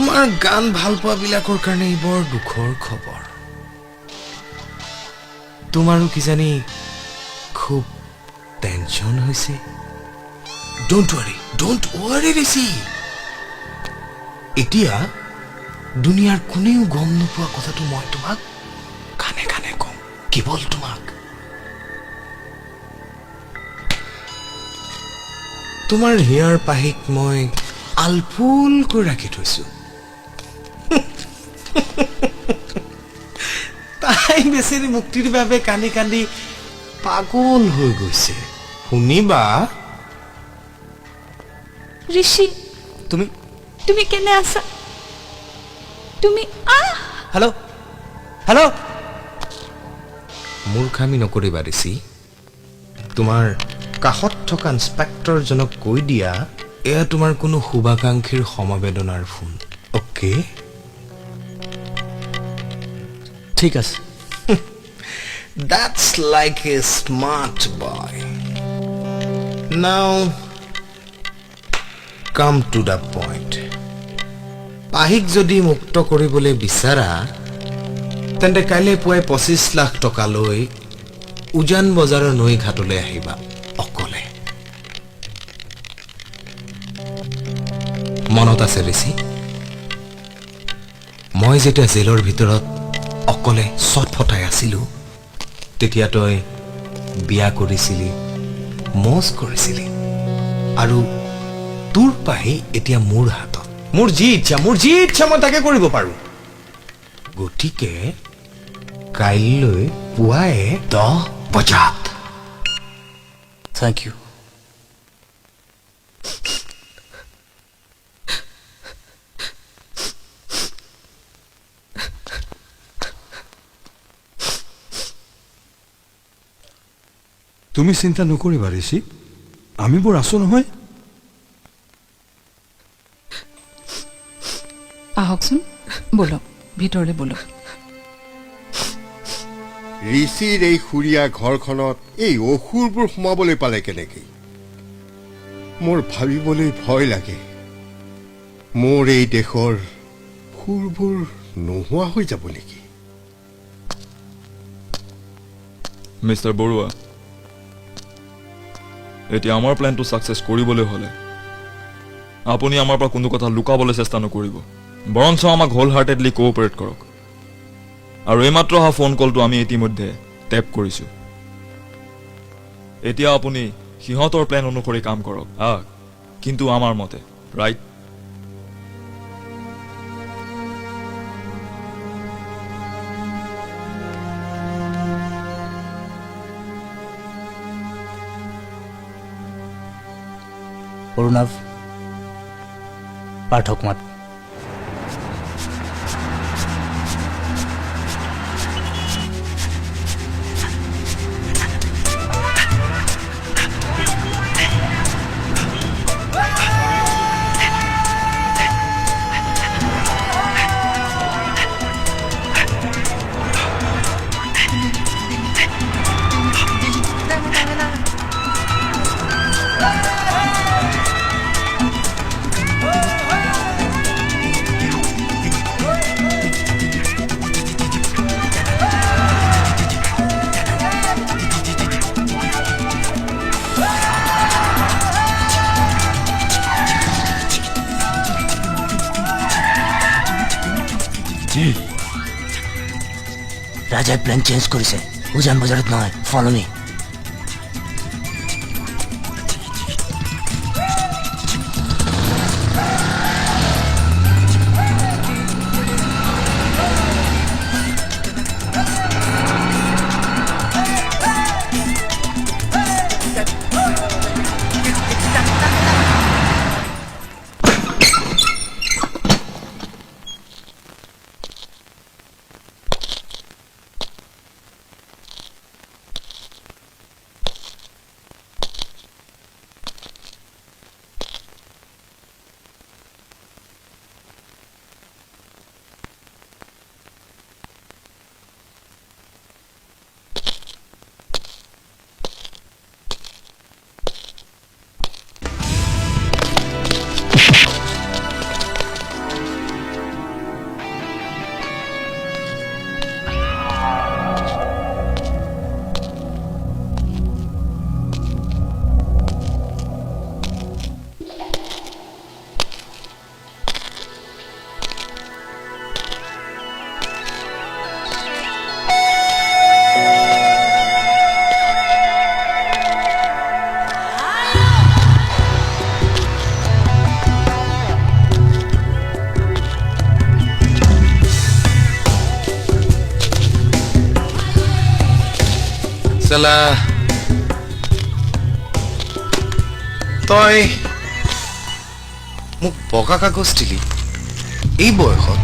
তোমাৰ গান ভাল পোৱা বিলাকৰ কাৰণে বৰ দুখৰ খবৰ তোমাৰো কিজানি খুব টেনচন হৈছে ডোন্ট ওয়াৰি ঋষি এতিয়া দুনিয়াৰ কোনেও গম নোপোৱা কথাটো মই তোমাক কানে কানে কম কেৱল তোমাক তোমাৰ হিয়াৰ পাহিক মই আলফুলকৈ ৰাখি থৈছো তাই বেচেৰি মুক্তিৰ বাবে কান্দি কান্দি পাগল হৈ গৈছে শুনিবা ঋষি তুমি কেনে আছা তুমি হেল্ল' হেল্ল' মূৰ্খামি নকৰিবা ঋষি তোমাৰ কাষত থকা ইন্সপেক্টৰজনক কৈ দিয়া এয়া তোমাৰ কোনো শুভাকাংক্ষীৰ সমবেদনাৰ ফোন অ'কে ঠিক আছে That's like a smart boy. Now, come to the point. পাহিক যদি মুক্ত কৰিবলৈ বিচাৰা তেন্তে কাইলৈ পুৱাই 25 লাখ টকা লৈ উজান বজাৰৰ নৈ ঘাটলৈ আহিবা অকলে মনত আছে ঋষি মই যেতিয়া জেলৰ ভিতৰত অকলে চটফটাই আছিলো তেতিয়া তই বিয়া কৰিছিলি মজ কৰিছিলি আৰু তোৰ পাহি এতিয়া মোৰ হাতত মোৰ যি ইচ্ছা মই তাকে কৰিব পাৰো গতিকে কাইলৈ পুৱাই 10 বজাত থ্যাংক ইউ তুমি চিন্তা নকৰিবা ঋষি আমি বৰ আছো নহয় আহকচোন বলক ভিতৰলৈ বলক ঋষিৰ এই খুৰীয়া ঘৰখনত এই অসুৰবোৰ সোমাবলৈ পালে কেনেকে মোৰ ভাবিবলৈ ভয় লাগে মোৰ এই দেশৰ সুৰবোৰ নোহোৱা হৈ যাব নেকি মিস্টাৰ বৰুৱা এতিয়া আমাৰ প্ল্যানটো সাকসেস কৰিবলৈ হলে আপুনি আমাৰ পৰা কোনো কথা লুকাবলৈ চেষ্টা নকৰিব বৰঞ্চ আমাক হোল হাৰ্টেডলি কোঅপাৰেট কৰক আৰু এইমাত্ৰ অহা ফোন কলটো আমি ইতিমধ্যে টেপ কৰিছো এতিয়া আপুনি সিহঁতৰ প্ল্যান অনুসৰি কাম কৰক কিন্তু আমাৰ মতে ৰাইট অৰুণাভ পাঠক মাত ৰাজাই প্লেন চেঞ্জ কৰিছে উজান বজাৰত নহয় ফলো মি চালা তই মোক বগা কাগজ দিলি এই বয়সত